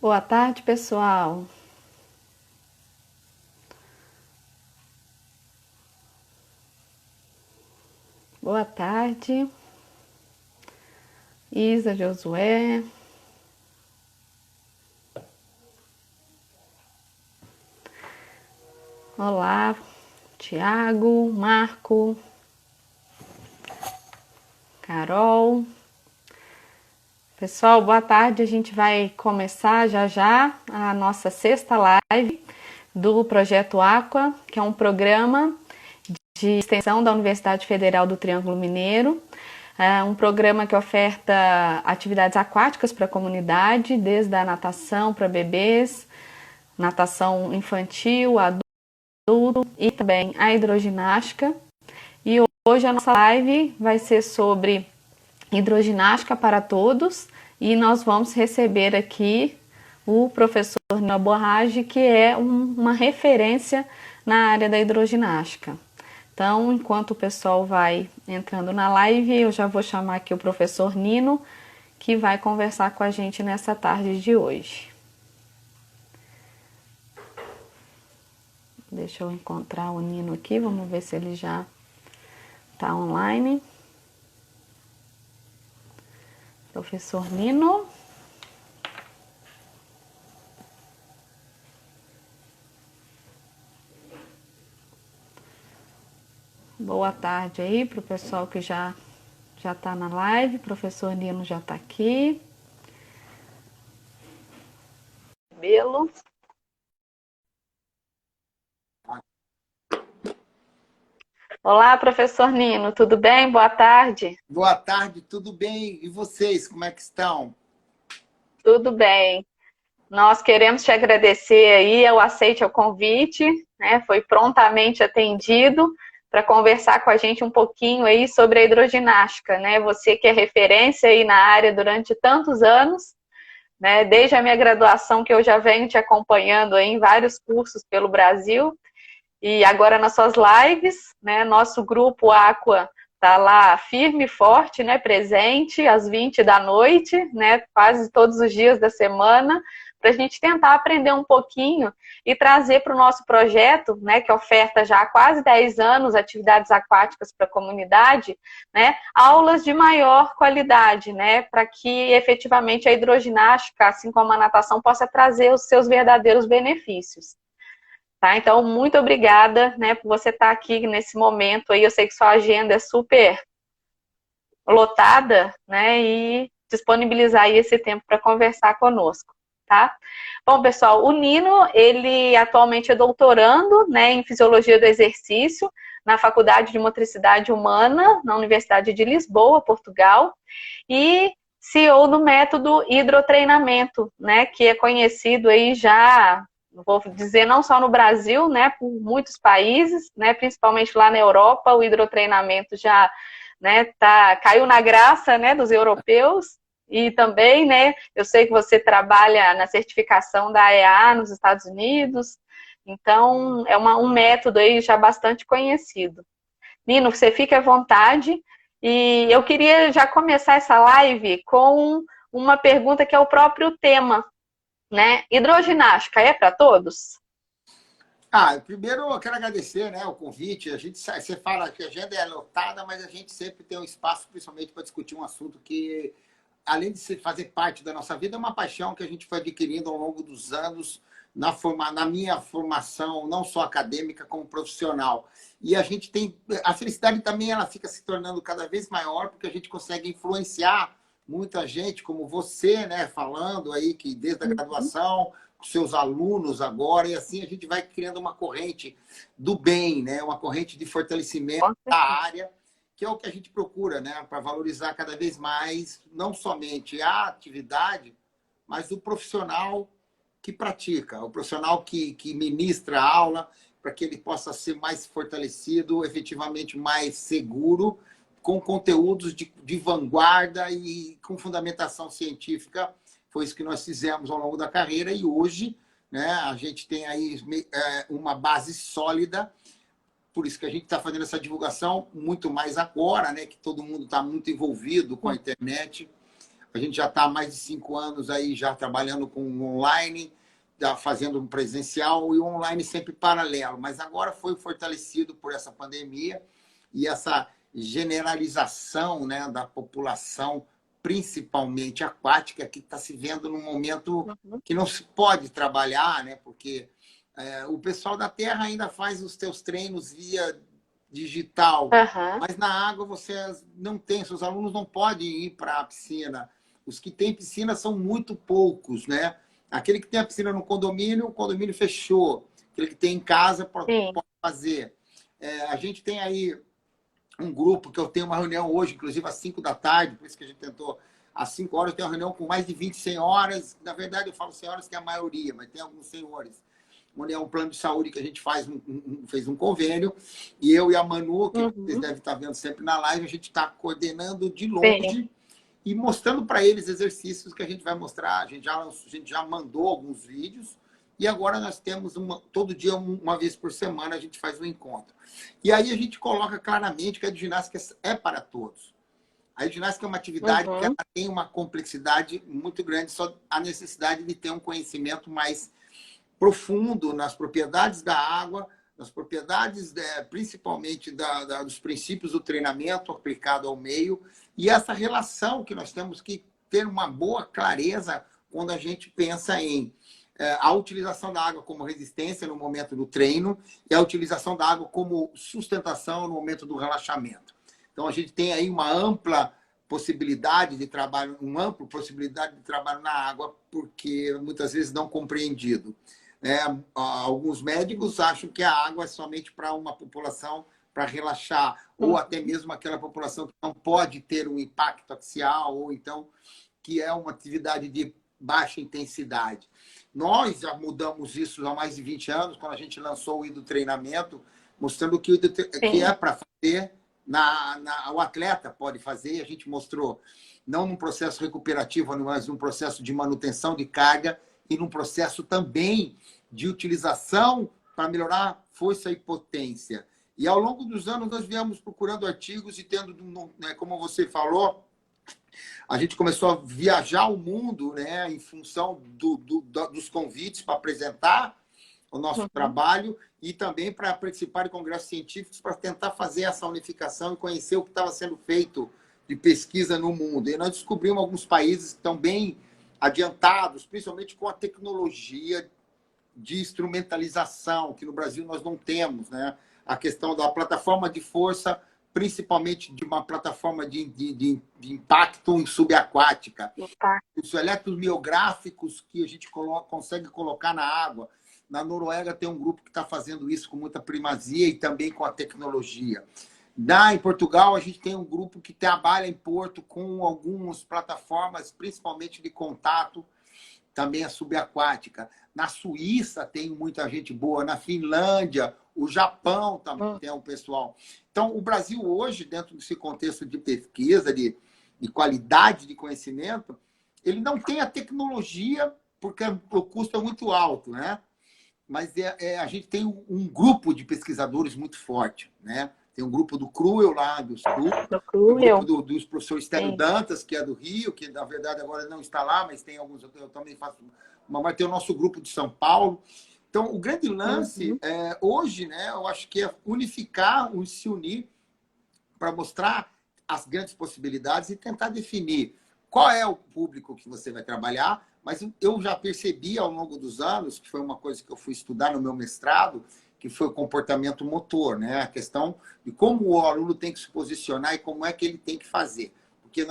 Boa tarde, pessoal. Boa tarde, Isa, Josué. Olá, Tiago, Marco, Carol. Pessoal, boa tarde. A gente vai começar já já a nossa sexta live do Projeto Aqua, que é um programa de extensão da Universidade Federal do Triângulo Mineiro. É um programa que oferta atividades aquáticas para a comunidade, desde a natação para bebês, natação infantil, adulto e também a hidroginástica. E hoje a nossa live vai ser sobre hidroginástica para todos e nós vamos receber aqui o professor Nino Borrage, que é uma referência na área da hidroginástica. Então, enquanto o pessoal vai entrando na live, eu já vou chamar aqui o professor Nino, que vai conversar com a gente nessa tarde de hoje. Deixa eu encontrar o Nino aqui, vamos ver se ele já está online. Professor Nino. Boa tarde aí para o pessoal que já está na live. Professor Nino já está aqui. Belo. Olá, professor Nino, tudo bem? Boa tarde. Boa tarde, tudo bem? E vocês, como é que estão? Tudo bem. Nós queremos te agradecer aí, eu aceite o convite, né? Foi prontamente atendido para conversar com a gente um pouquinho aí sobre a hidroginástica, né? Você que é referência aí na área durante tantos anos, né? Desde a minha graduação que eu já venho te acompanhando aí em vários cursos pelo Brasil e agora nas suas lives, né? Nosso grupo Aqua tá lá firme e forte, né? Presente às 20 da noite, né? Quase todos os dias da semana, para a gente tentar aprender um pouquinho e trazer para o nosso projeto, né, que oferta já há quase 10 anos atividades aquáticas para a comunidade, né, aulas de maior qualidade, né, para que efetivamente a hidroginástica, assim como a natação, possa trazer os seus verdadeiros benefícios. Tá? Então, muito obrigada, né, por você estar aqui nesse momento aí. Eu sei que sua agenda é super lotada, né, e disponibilizar aí esse tempo para conversar conosco, tá? Bom, pessoal, o Nino, ele atualmente é doutorando, né, em Fisiologia do Exercício na Faculdade de Motricidade Humana, na Universidade de Lisboa, Portugal, e CEO do método hidrotreinamento, né, que é conhecido aí já, vou dizer, não só no Brasil, né, por muitos países, né, principalmente lá na Europa, o hidrotreinamento já, né, caiu na graça, né, dos europeus. E também, né, eu sei que você trabalha na certificação da AEA nos Estados Unidos, então é um método aí já bastante conhecido. Nino, você fique à vontade. E eu queria já começar essa live com uma pergunta que é o próprio tema, né? Hidroginástica é para todos? Primeiro eu quero agradecer, né, o convite. Você fala que a agenda é lotada, mas a gente sempre tem um espaço, principalmente para discutir um assunto que, além de fazer parte da nossa vida, é uma paixão que a gente foi adquirindo ao longo dos anos na minha formação, não só acadêmica, como profissional. E a gente tem... A felicidade também ela fica se tornando cada vez maior, porque a gente consegue influenciar muita gente, como você, né, falando aí que desde a graduação, os seus alunos agora, e assim a gente vai criando uma corrente do bem, né, uma corrente de fortalecimento da área, que é o que a gente procura, né, para valorizar cada vez mais, não somente a atividade, mas o profissional que pratica, o profissional que ministra a aula, para que ele possa ser mais fortalecido, efetivamente mais seguro, com conteúdos de vanguarda e com fundamentação científica. Foi isso que nós fizemos ao longo da carreira e hoje, né, a gente tem aí uma base sólida. Por isso que a gente está fazendo essa divulgação muito mais agora, né, que todo mundo está muito envolvido com a internet. A gente já está há mais de 5 anos aí já trabalhando com online, já fazendo um presencial e o online sempre paralelo. Mas agora foi fortalecido por essa pandemia e essa generalização, né, da população, principalmente aquática, que está se vendo num momento que não se pode trabalhar, né, porque o pessoal da terra ainda faz os teus treinos via digital, mas na água você não tem, seus alunos não podem ir para a piscina. Os que têm piscina são muito poucos, né? Aquele que tem a piscina no condomínio, o condomínio fechou. Aquele que tem em casa pode fazer. A gente tem aí um grupo que eu tenho uma reunião hoje, inclusive às 5 da tarde, por isso que a gente tentou. Às 5 horas eu tenho uma reunião com mais de 20 senhoras. Na verdade, eu falo senhoras que é a maioria, mas tem alguns senhores. É um plano de saúde que a gente fez um convênio, e eu e a Manu, que vocês devem estar vendo sempre na live, a gente está coordenando de longe e mostrando para eles exercícios que a gente vai mostrar. A gente já mandou alguns vídeos, e agora nós temos todo dia, uma vez por semana, a gente faz um encontro. E aí a gente coloca claramente que a ginástica é para todos. A ginástica é uma atividade que ela tem uma complexidade muito grande, só a necessidade de ter um conhecimento mais profundo nas propriedades da água, nas propriedades, principalmente dos princípios do treinamento aplicado ao meio, e essa relação que nós temos que ter uma boa clareza quando a gente pensa em a utilização da água como resistência no momento do treino e a utilização da água como sustentação no momento do relaxamento. Então, a gente tem aí uma ampla possibilidade de trabalho, na água, porque muitas vezes não compreendido. Alguns médicos acham que a água é somente para uma população para relaxar, ou até mesmo aquela população que não pode ter um impacto axial, ou então que é uma atividade de baixa intensidade. Nós já mudamos isso há mais de 20 anos, quando a gente lançou o hidrotreinamento, mostrando que é para fazer, o atleta pode fazer, a gente mostrou, não num processo recuperativo, mas num processo de manutenção de carga, e num processo também de utilização para melhorar força e potência. E ao longo dos anos nós viemos procurando artigos e tendo, como você falou, a gente começou a viajar o mundo, né, em função dos convites para apresentar o nosso trabalho e também para participar de congressos científicos para tentar fazer essa unificação e conhecer o que estava sendo feito de pesquisa no mundo. E nós descobrimos alguns países que estão bem adiantados, principalmente com a tecnologia de instrumentalização, que no Brasil nós não temos, né? A questão da plataforma de força, principalmente de uma plataforma de impacto em subaquática. Os eletromiográficos que a gente consegue colocar na água. Na Noruega tem um grupo que está fazendo isso com muita primazia e também com a tecnologia. Em Portugal, a gente tem um grupo que trabalha em Porto com algumas plataformas, principalmente de contato, também a subaquática. Na Suíça tem muita gente boa, na Finlândia, o Japão também tem um pessoal. Então, o Brasil hoje, dentro desse contexto de pesquisa, de qualidade de conhecimento, ele não tem a tecnologia, porque o custo é muito alto, né? Mas a gente tem um grupo de pesquisadores muito forte, né? Tem um grupo do CRUEL lá, do Sul, um grupo dos professores Estélio Dantas, que é do Rio, que na verdade agora não está lá, mas tem alguns, eu também faço, mas tem o nosso grupo de São Paulo. Então, o grande lance hoje, né, eu acho que é unificar, se unir para mostrar as grandes possibilidades e tentar definir qual é o público que você vai trabalhar. Mas eu já percebi ao longo dos anos, que foi uma coisa que eu fui estudar no meu mestrado, que foi o comportamento motor, né? A questão de como o aluno tem que se posicionar e como é que ele tem que fazer. Porque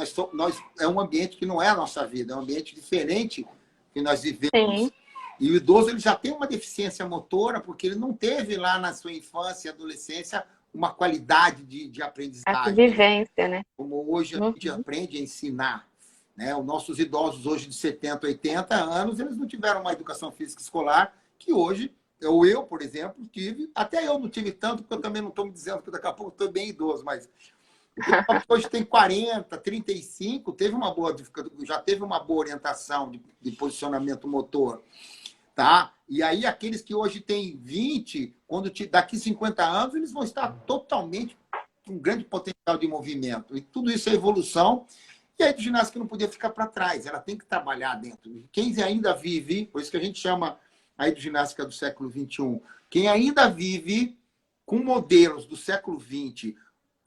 é um ambiente que não é a nossa vida, é um ambiente diferente que nós vivemos. E o idoso ele já tem uma deficiência motora, porque ele não teve lá na sua infância e adolescência uma qualidade de aprendizagem. A vivência, né? Como hoje a gente aprende a ensinar. Né? Os nossos idosos hoje de 70, 80 anos, eles não tiveram uma educação física escolar que hoje, eu, por exemplo, tive. Até eu não tive tanto, porque eu também não estou me dizendo que daqui a pouco estou bem idoso, mas hoje tem 40, 35, já teve uma boa orientação de posicionamento motor. Tá? E aí, aqueles que hoje têm 20, daqui 50 anos, eles vão estar totalmente com um grande potencial de movimento. E tudo isso é evolução. E a hidroginástica não podia ficar para trás, ela tem que trabalhar dentro. Quem ainda vive, por isso que a gente chama a hidroginástica do século XXI, quem ainda vive com modelos do século XX,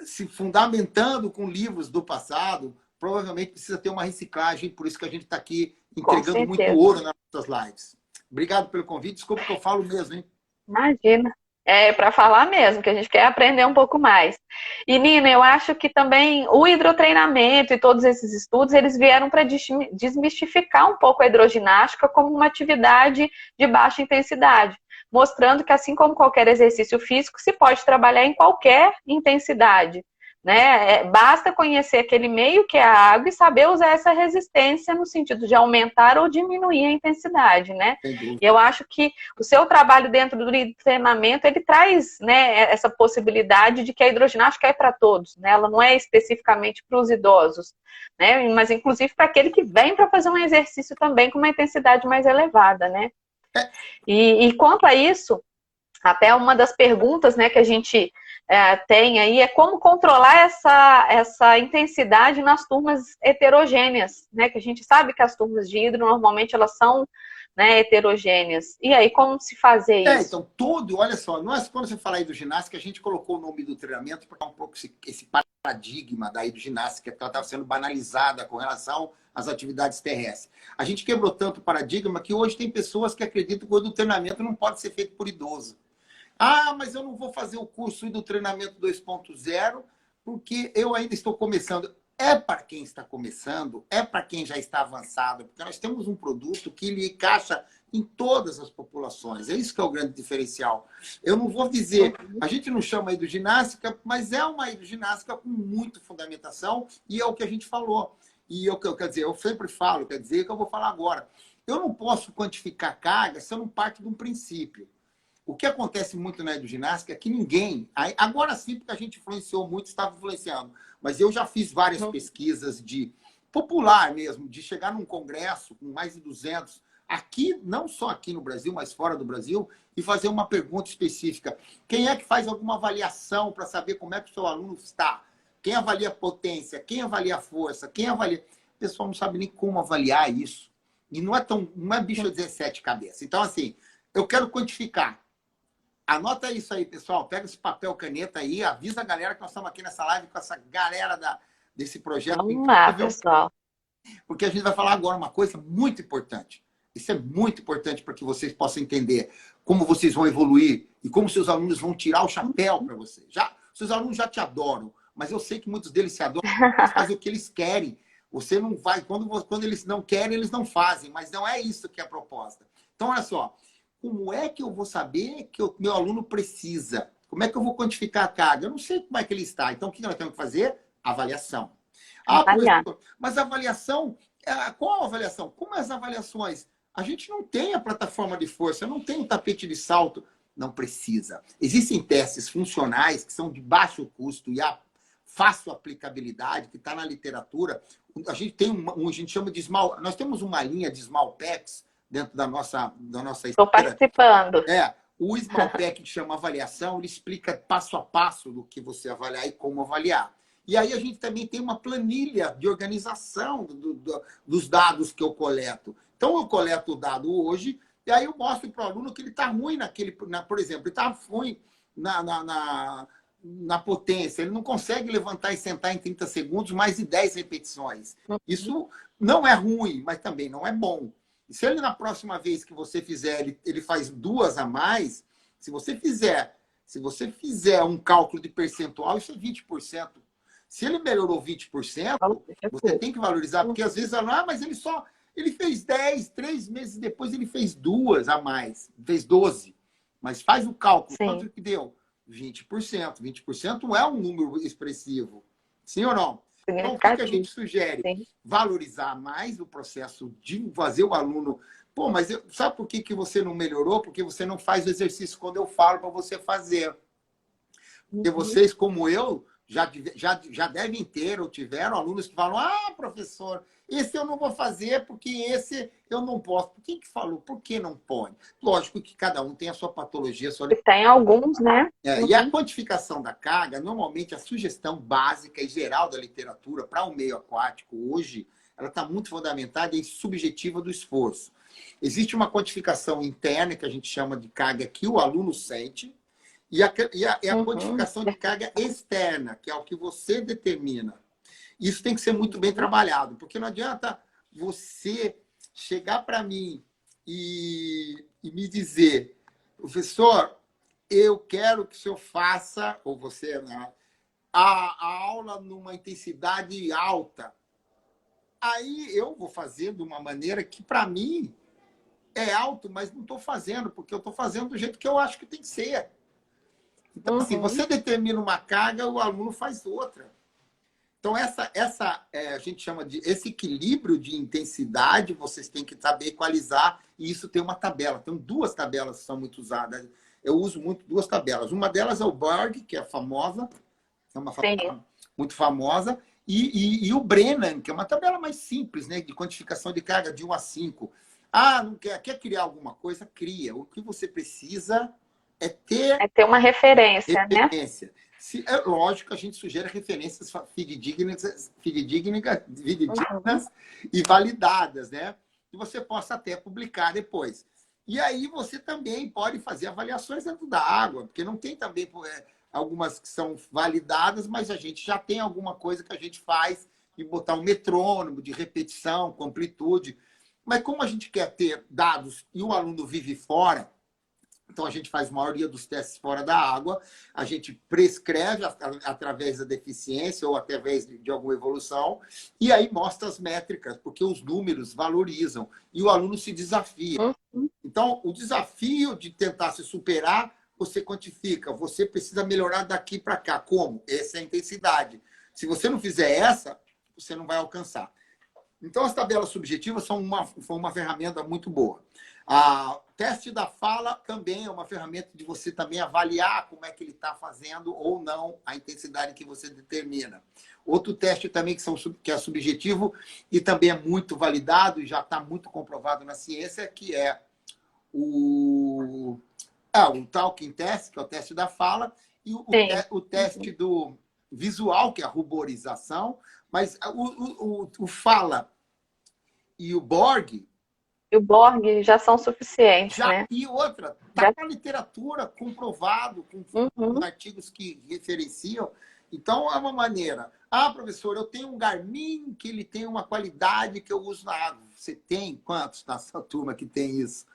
se fundamentando com livros do passado, provavelmente precisa ter uma reciclagem, por isso que a gente está aqui entregando muito ouro nas nossas lives. Obrigado pelo convite, desculpa que eu falo mesmo, hein? Imagina. É para falar mesmo, que a gente quer aprender um pouco mais. E, Nina, eu acho que também o hidrotreinamento e todos esses estudos, eles vieram para desmistificar um pouco a hidroginástica como uma atividade de baixa intensidade, mostrando que, assim como qualquer exercício físico, se pode trabalhar em qualquer intensidade, né? Basta conhecer aquele meio que é a água e saber usar essa resistência no sentido de aumentar ou diminuir a intensidade, né? E eu acho que o seu trabalho dentro do treinamento, ele traz, né, essa possibilidade de que a hidroginástica é para todos, né? Ela não é especificamente para os idosos, né? Mas inclusive para aquele que vem para fazer um exercício também com uma intensidade mais elevada, né? E quanto a isso, até uma das perguntas, né, que a gente tem aí é como controlar essa intensidade nas turmas heterogêneas, né? Que a gente sabe que as turmas de hidro normalmente elas são, né, heterogêneas. E aí, como se fazer isso? Então, olha só, nós, quando você fala hidroginástica, a gente colocou o nome do treinamento para um pouco esse paradigma da hidroginástica, que ela estava sendo banalizada com relação às atividades terrestres. A gente quebrou tanto o paradigma que hoje tem pessoas que acreditam que o treinamento não pode ser feito por idoso. Ah, mas eu não vou fazer o curso do treinamento 2.0 porque eu ainda estou começando. É para quem está começando, é para quem já está avançado, porque nós temos um produto que ele encaixa em todas as populações. É isso que é o grande diferencial. Eu não vou dizer, a gente não chama hidroginástica, mas é uma hidroginástica com muita fundamentação e é o que a gente falou. E quer dizer, eu sempre falo, quer dizer que eu vou falar agora. Eu não posso quantificar carga se eu não parto de um princípio. O que acontece muito na hidroginástica é que ninguém, agora sim, porque a gente influenciou muito, estava influenciando, mas eu já fiz várias pesquisas de popular mesmo, de chegar num congresso com mais de 200, aqui, não só aqui no Brasil, mas fora do Brasil, e fazer uma pergunta específica. Quem é que faz alguma avaliação para saber como é que o seu aluno está? Quem avalia a potência? Quem avalia a força? Quem avalia... O pessoal não sabe nem como avaliar isso. E não é bicho de 17 cabeças. Então, assim, eu quero quantificar. Anota isso aí, pessoal. Pega esse papel, caneta aí, avisa a galera que nós estamos aqui nessa live com essa galera desse projeto. Vamos lá, pessoal. Porque a gente vai falar agora uma coisa muito importante. Isso é muito importante para que vocês possam entender como vocês vão evoluir e como seus alunos vão tirar o chapéu para vocês. Seus alunos já te adoram, mas eu sei que muitos deles se adoram, eles fazem o que eles querem. Você não vai, quando eles não querem, eles não fazem, mas não é isso que é a proposta. Então, olha só. Como é que eu vou saber que o meu aluno precisa? Como é que eu vou quantificar a carga? Eu não sei como é que ele está. Então, o que nós temos que fazer? Avaliação. Mas a avaliação, qual a avaliação? Como as avaliações? A gente não tem a plataforma de força, não tem o tapete de salto. Não precisa. Existem testes funcionais que são de baixo custo e a fácil aplicabilidade, que está na literatura. A gente tem a gente chama de nós temos uma linha de Smallpacks dentro da nossa Estou participando. O Smallpack, que chama avaliação, ele explica passo a passo do que você avaliar e como avaliar. E aí a gente também tem uma planilha de organização dos dados que eu coleto. Então, eu coleto o dado hoje e aí eu mostro para o aluno que ele está ruim por exemplo, ele está ruim na potência, ele não consegue levantar e sentar em 30 segundos mais de 10 repetições. Isso não é ruim, mas também não é bom. Se ele, na próxima vez que você fizer, ele faz 2 a mais, se você fizer um cálculo de percentual, isso é 20%. Se ele melhorou 20%, você tem que valorizar, porque às vezes, mas ele fez 10, 3 meses depois ele fez 2 a mais, fez 12. Mas faz o cálculo, quanto que deu? 20%. 20% é um número expressivo. Sim ou não? Então, o que a gente sugere? Sim. Valorizar mais o processo de fazer o aluno... Pô, mas sabe por que você não melhorou? Porque você não faz o exercício quando eu falo para você fazer. Porque vocês, como eu, já devem ter ou tiveram alunos que falam: ah, professor, esse eu não vou fazer porque esse eu não posso. Quem que falou? Por que não pode? Lógico que cada um tem a sua patologia, a sua... Tem alguns, né? E a quantificação da carga, normalmente a sugestão básica e geral da literatura para o meio aquático hoje, ela está muito fundamentada em subjetiva do esforço. Existe uma quantificação interna, que a gente chama de carga que o aluno sente, e a quantificação de carga externa, que é o que você determina. Isso tem que ser muito bem trabalhado, porque não adianta você chegar para mim e me dizer: professor, eu quero que o senhor faça, ou você, né, a aula numa intensidade alta. Aí eu vou fazer de uma maneira que, para mim, é alto, mas não estou fazendo, porque eu estou fazendo do jeito que eu acho que tem que ser. Então, assim, você determina uma carga, o aluno faz outra. Então, a gente chama de esse equilíbrio de intensidade, vocês têm que saber equalizar, e isso tem uma tabela. Tem duas tabelas que são muito usadas. Eu uso muito duas tabelas. Uma delas é o Borg, que é famosa, é uma tabela muito famosa, e o Brennan, que é uma tabela mais simples, né, de quantificação de carga de 1 a 5. Ah, não quer criar alguma coisa? Cria. O que você precisa é ter uma referência, né? É lógico, a gente sugere referências fidedignas e validadas, né? Que você possa até publicar depois. E aí você também pode fazer avaliações dentro da água, porque não tem também algumas que são validadas, mas a gente já tem alguma coisa que a gente faz de botar um metrônomo de repetição, com amplitude. Mas como a gente quer ter dados e o aluno vive fora, então a gente faz a maioria dos testes fora da água, a gente prescreve através da deficiência ou através de alguma evolução, e aí mostra as métricas, porque os números valorizam, e o aluno se desafia. Então, o desafio de tentar se superar, você quantifica, você precisa melhorar daqui para cá. Como? Essa é a intensidade. Se você não fizer essa, você não vai alcançar. Então, as tabelas subjetivas são uma ferramenta muito boa. O teste da fala também é uma ferramenta de você também avaliar como é que ele está fazendo ou não a intensidade que você determina. Outro teste também que é subjetivo e também é muito validado e já está muito comprovado na ciência, que é o talking test, que é o teste da fala, e o teste do visual, que é a ruborização, mas o fala e o Borg... E o Borg já são suficientes, né? E outra, está na literatura comprovado, com artigos que referenciam. Então, é uma maneira. Ah, professor, eu tenho um Garmin que ele tem uma qualidade que eu uso na água. Você tem quantos na sua turma que tem isso?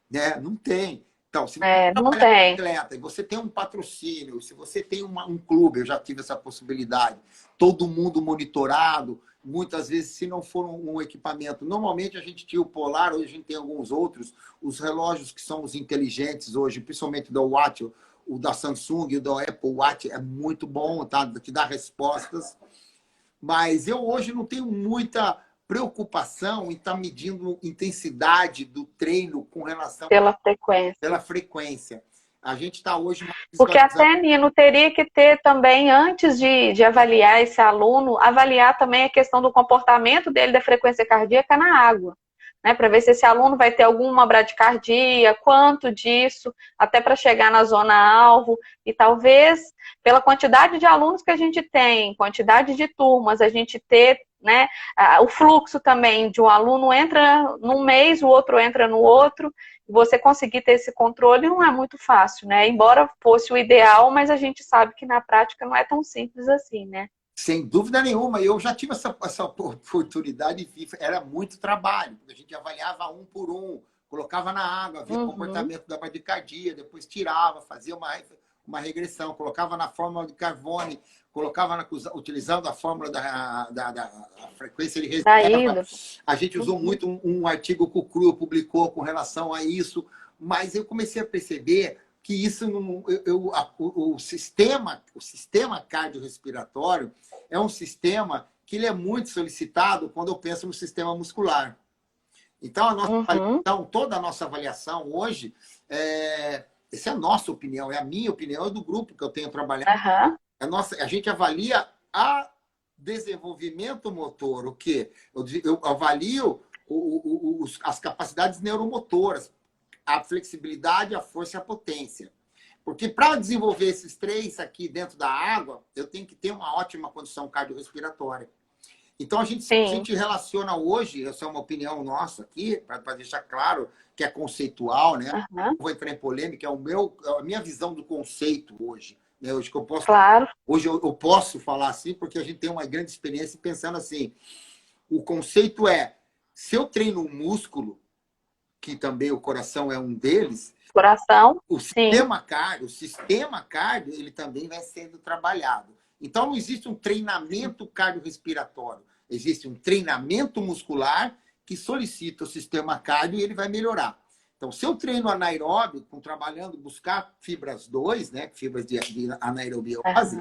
Né? Não tem. Então, se você não tem. atleta, e você tem um patrocínio, se você tem um clube, eu já tive essa possibilidade, todo mundo monitorado, muitas vezes, se não for um equipamento, normalmente a gente tinha o Polar, hoje a gente tem alguns outros, os relógios que são os inteligentes hoje, principalmente do Watch, o da Samsung e o da Apple Watch, é muito bom, tá? Que dá respostas. Mas eu hoje não tenho muita preocupação em estar medindo intensidade do treino com relação pela frequência. A gente está hoje... Porque até, Nino, teria que ter também, antes de avaliar esse aluno, avaliar também a questão do comportamento dele, da frequência cardíaca na água, né? Para ver se esse aluno vai ter alguma bradicardia, quanto disso, até para chegar na zona-alvo. E talvez, pela quantidade de alunos que a gente tem, quantidade de turmas, a gente ter, né, o fluxo também de um aluno entra num mês, o outro entra no outro, você conseguir ter esse controle não é muito fácil, né? Embora fosse o ideal, mas a gente sabe que na prática não é tão simples assim, né? Sem dúvida nenhuma. Eu já tive essa oportunidade e era muito trabalho. A gente avaliava um por um, colocava na água, via o comportamento da bradicardia, depois tirava, fazia uma regressão, colocava na fórmula de Carbone, colocava utilizando a fórmula da frequência de reserva. A gente usou muito um artigo que o CRU publicou com relação a isso, mas eu comecei a perceber que isso o sistema cardiorrespiratório é um sistema que ele é muito solicitado quando eu penso no sistema muscular. Então, toda a nossa avaliação hoje, essa é a nossa opinião, é a minha opinião, é do grupo que eu tenho trabalhado. A gente avalia a desenvolvimento motor, o quê? Eu avalio as capacidades neuromotoras, a flexibilidade, a força e a potência. Porque para desenvolver esses três aqui dentro da água, eu tenho que ter uma ótima condição cardiorrespiratória. Então, a gente relaciona hoje, essa é uma opinião nossa aqui, para deixar claro que é conceitual, né? Uhum. Vou entrar em polêmica, é a minha visão do conceito hoje. Né? Hoje, que eu posso, Claro. hoje eu posso falar assim, porque a gente tem uma grande experiência pensando assim. O conceito é, se eu treino um músculo, que também o coração é um deles, Coração, o sim. sistema cardio, ele também vai sendo trabalhado. Então, não existe um treinamento cardiorrespiratório. Existe um treinamento muscular que solicita o sistema cardio e ele vai melhorar. Então, se eu treino anaeróbico, trabalhando, buscar fibras 2, né, fibras de anaerobiose,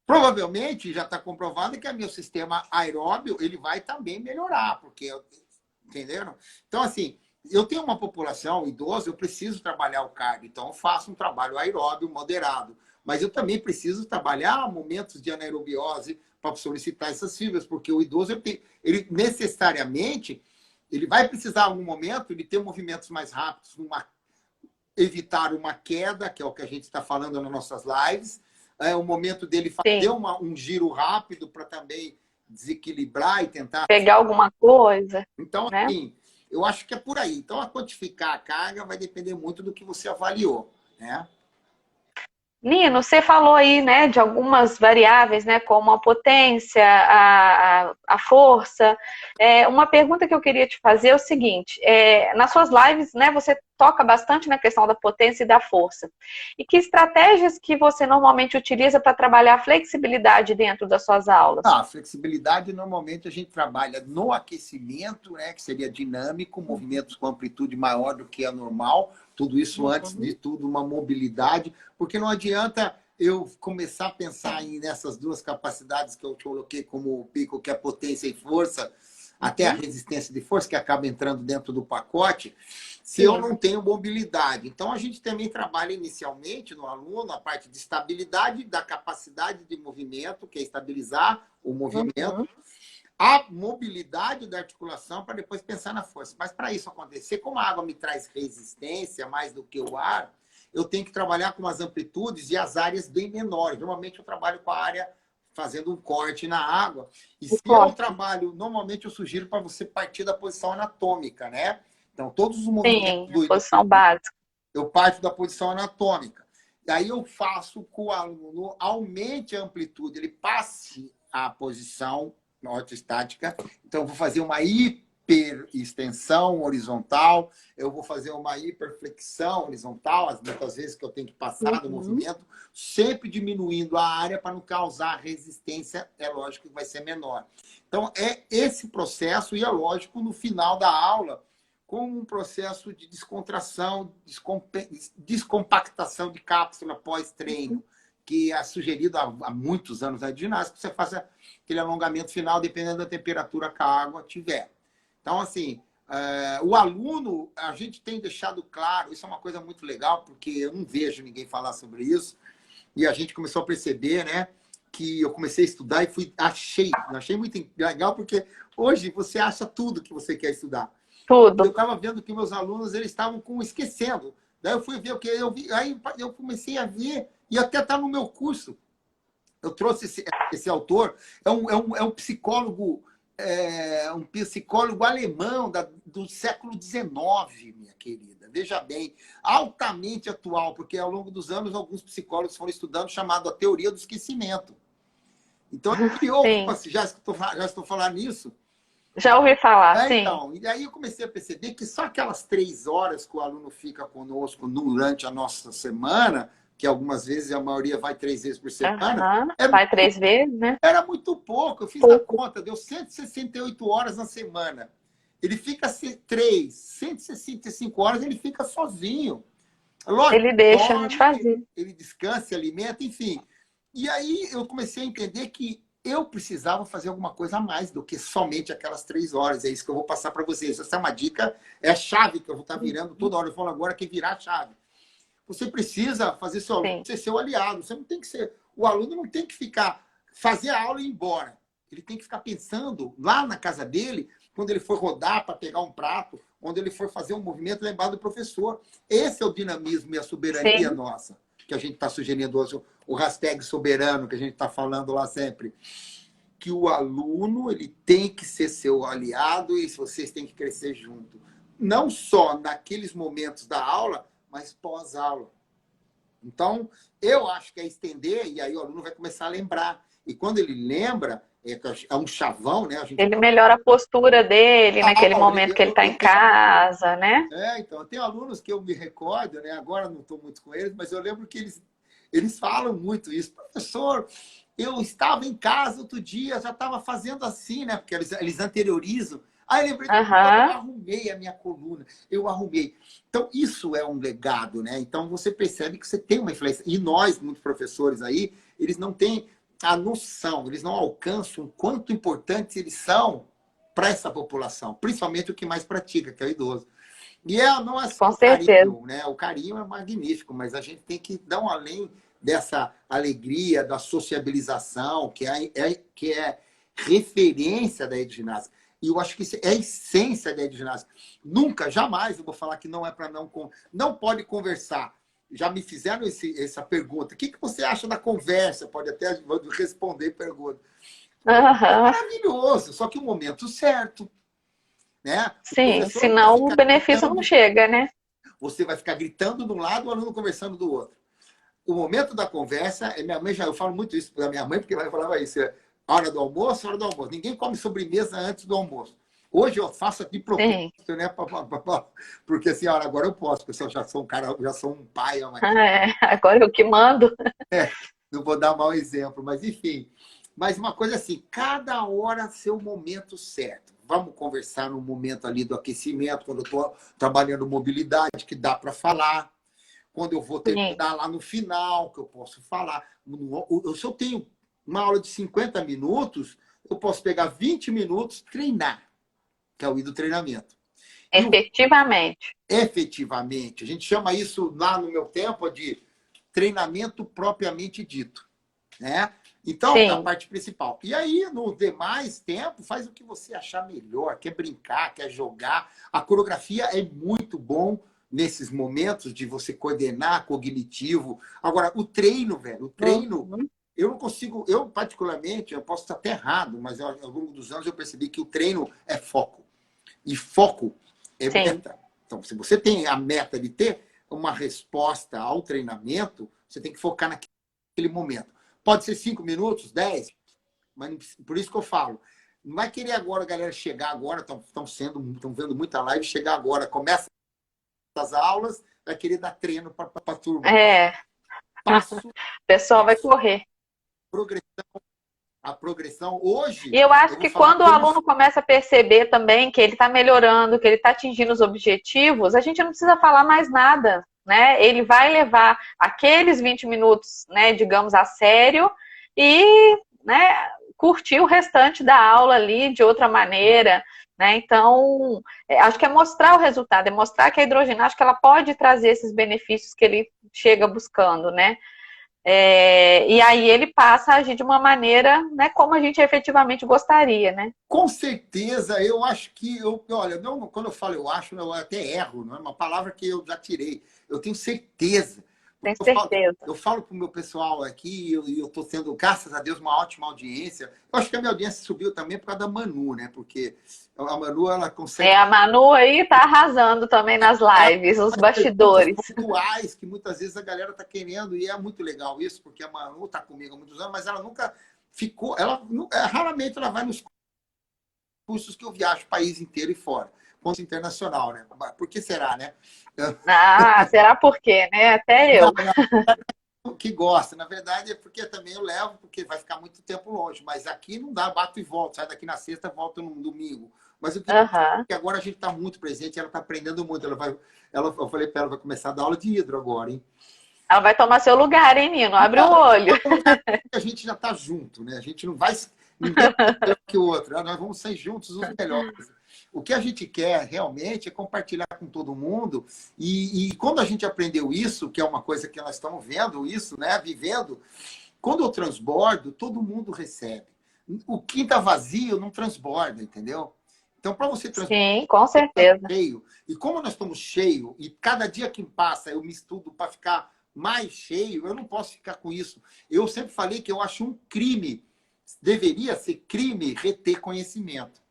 provavelmente já está comprovado que o meu sistema aeróbio ele vai também melhorar, porque, entenderam? Então, assim, eu tenho uma população idosa, eu preciso trabalhar o cardio, então eu faço um trabalho aeróbio moderado. Mas eu também preciso trabalhar momentos de anaerobiose para solicitar essas fibras, porque o idoso, ele necessariamente, ele vai precisar, em algum momento, de ter movimentos mais rápidos, evitar uma queda, que é o que a gente está falando nas nossas lives, é o momento dele fazer um giro rápido para também desequilibrar e tentar... Pegar alguma coisa. Então, né? assim, eu acho que é por aí. Então, a quantificar a carga vai depender muito do que você avaliou, né? Nino, você falou aí, né, de algumas variáveis, né, como a potência, a força. Uma pergunta que eu queria te fazer é o seguinte: nas suas lives, né, você toca bastante na questão da potência e da força. E que estratégias que você normalmente utiliza para trabalhar a flexibilidade dentro das suas aulas? A flexibilidade, normalmente, a gente trabalha no aquecimento, né, que seria dinâmico, movimentos com amplitude maior do que a normal. Tudo isso, antes de tudo, uma mobilidade, porque não adianta eu começar a pensar nessas duas capacidades que eu coloquei como pico, que é potência e força, até a resistência de força, que acaba entrando dentro do pacote, se eu não tenho mobilidade. Então, a gente também trabalha inicialmente no aluno a parte de estabilidade da capacidade de movimento, que é estabilizar o movimento, a mobilidade da articulação para depois pensar na força. Mas para isso acontecer, como a água me traz resistência mais do que o ar, eu tenho que trabalhar com as amplitudes e as áreas bem menores. Normalmente eu trabalho com a área fazendo um corte na água. E se eu trabalho, normalmente eu sugiro para você partir da posição anatômica, né? Então, todos os movimentos Sim, posição básica. Eu parto da posição anatômica. E aí eu faço com o aluno aumente a amplitude, ele passe a posição ortoestática. Então, eu vou fazer uma hiperextensão horizontal, eu vou fazer uma hiperflexão horizontal, muitas vezes que eu tenho que passar do movimento, sempre diminuindo a área para não causar resistência, é lógico que vai ser menor. Então, é esse processo, e é lógico, no final da aula, com um processo de descontração, descompactação de cápsula pós-treino, que é sugerido há muitos anos na ginástica, que você faça aquele alongamento final, dependendo da temperatura que a água tiver. Então, assim, o aluno, a gente tem deixado claro, isso é uma coisa muito legal, porque eu não vejo ninguém falar sobre isso, e a gente começou a perceber, né, que eu comecei a estudar e achei muito legal, porque hoje você acha tudo que você quer estudar. Tudo. Eu estava vendo que meus alunos eles estavam esquecendo. Daí eu fui ver o que eu vi, aí eu comecei a ver, e até está no meu curso. Eu trouxe esse autor, é um psicólogo, um psicólogo alemão do século XIX, minha querida. Veja bem, altamente atual, porque ao longo dos anos alguns psicólogos foram estudando chamado a teoria do esquecimento. Então, ele criou, já estou falando nisso. Já ouvi falar, sim. Então, e aí eu comecei a perceber que só aquelas 3 horas que o aluno fica conosco durante a nossa semana, que algumas vezes a maioria vai 3 vezes por semana. Vai 3 vezes, né? Era muito pouco. Eu fiz a conta, deu 168 horas na semana. Ele fica 165 horas, ele fica sozinho. Lógico, ele deixa a gente fazer. Ele descansa, se alimenta, enfim. E aí eu comecei a entender que eu precisava fazer alguma coisa a mais do que somente aquelas 3 horas. É isso que eu vou passar para vocês. Essa é uma dica, é a chave que eu vou estar virando toda hora. Eu falo agora que virar a chave. Você precisa fazer seu aluno ser seu aliado. Você não tem que ser O aluno não tem que fazer a aula e ir embora. Ele tem que ficar pensando lá na casa dele, quando ele for rodar para pegar um prato, quando ele for fazer um movimento, lembrar do professor. Esse é o dinamismo e a soberania nossa, que a gente está sugerindo hoje, o hashtag soberano, que a gente está falando lá sempre. Que o aluno ele tem que ser seu aliado e vocês têm que crescer junto. Não só naqueles momentos da aula, mas pós-aula. Então, eu acho que é estender, e aí o aluno vai começar a lembrar. E quando ele lembra, é um chavão, né? Ele melhora a postura dele naquele momento que ele está em casa, né? Então, eu tenho alunos que eu me recordo, né? Agora não estou muito com eles, mas eu lembro que eles falam muito isso. Professor, eu estava em casa outro dia, já estava fazendo assim, né? Porque eles anteriorizam. Aí eu lembrei que eu arrumei a minha coluna, eu arrumei. Então, isso é um legado, né? Então, você percebe que você tem uma influência. E nós, muitos professores aí, eles não têm a noção, eles não alcançam o quanto importantes eles são para essa população, principalmente o que mais pratica, que é o idoso. E não é só o carinho, né? O carinho é magnífico, mas a gente tem que dar um além dessa alegria, da sociabilização, que é referência da ginástica. E eu acho que isso é a essência da ginástica. Nunca, jamais eu vou falar que não é para não pode conversar. Já me fizeram essa pergunta. O que você acha da conversa? Pode até responder pergunta. É maravilhoso, só que o momento certo. Né? Sim, senão o benefício não chega, né? Você vai ficar gritando de um lado, o aluno conversando do outro. O momento da conversa, minha mãe eu falo muito isso para minha mãe, porque ela falava isso, hora do almoço, hora do almoço. Ninguém come sobremesa antes do almoço. Hoje eu faço aqui propósito, né? Porque assim, agora eu posso, porque eu já sou um cara, já sou um pai. Agora eu que mando. Não vou dar mau exemplo, mas enfim. Mas uma coisa assim, cada hora seu momento certo. Vamos conversar no momento ali do aquecimento, quando eu estou trabalhando mobilidade, que dá para falar. Quando eu vou terminar lá no final, que eu posso falar. Se eu tenho uma aula de 50 minutos, eu posso pegar 20 minutos treinar, que é o I do treinamento. Efetivamente. Efetivamente. A gente chama isso lá no meu tempo de treinamento propriamente dito. Né? Então, é a parte principal. E aí, no demais tempo, faz o que você achar melhor. Quer brincar, quer jogar. A coreografia é muito bom nesses momentos de você coordenar cognitivo. Agora, o treino, velho, eu não consigo, eu particularmente, eu posso estar até errado, mas ao longo dos anos eu percebi que o treino é foco. E foco é meta. Então, se você tem a meta de ter uma resposta ao treinamento, você tem que focar naquele momento. Pode ser 5 minutos, 10, mas por isso que eu falo. Não vai querer agora a galera chegar agora, estão vendo muita live, chegar agora, começa as aulas, vai querer dar treino para a turma. O pessoal vai correr. A progressão hoje... E eu acho que quando o aluno começa a perceber também que ele está melhorando, que ele está atingindo os objetivos, a gente não precisa falar mais nada, né? Ele vai levar aqueles 20 minutos, né, digamos, a sério e, né, curtir o restante da aula ali de outra maneira, né? Então, acho que é mostrar o resultado, é mostrar que a hidroginástica ela pode trazer esses benefícios que ele chega buscando, né? E aí ele passa a agir de uma maneira, né, como a gente efetivamente gostaria, né? Com certeza, eu acho que... olha, quando eu falo eu acho, eu até erro, não é uma palavra que eu já tirei. Eu tenho certeza. Tenho certeza. Eu falo para o meu pessoal aqui, e eu estou tendo, graças a Deus, uma ótima audiência. Eu acho que a minha audiência subiu também por causa da Manu, né? Porque a Manu, ela consegue... a Manu aí tá arrasando também nas lives, os bastidores. Pontuais que muitas vezes a galera tá querendo, e é muito legal isso, porque a Manu tá comigo há muitos anos, mas ela nunca ficou... raramente ela vai nos cursos que eu viajo o país inteiro e fora. Curso internacional, né? Por que será, né? Será por quê, né? Até eu. Que gosta. Na verdade, é porque também eu levo, porque vai ficar muito tempo longe. Mas aqui não dá, bato e volto. Sai daqui na sexta, volto no domingo. Mas o que que agora a gente está muito presente, ela está aprendendo muito. Eu falei para ela, vai começar a dar aula de hidro agora, hein? Ela vai tomar seu lugar, hein, Nino? Abre o olho. A gente já está junto, né? A gente não vai... Ninguém é melhor que o outro. Nós vamos ser juntos os melhores. O que a gente quer realmente é compartilhar com todo mundo. E quando a gente aprendeu isso, que é uma coisa que nós estamos vendo isso, né? Vivendo, Quando eu transbordo, todo mundo recebe. O quinta vazio não transborda, entendeu? Então, para você transbordar, Sim, com certeza. cheio. E como nós estamos cheios, e cada dia que passa eu me estudo para ficar mais cheio, eu não posso ficar com isso. Eu sempre falei que eu acho um crime, deveria ser crime reter conhecimento.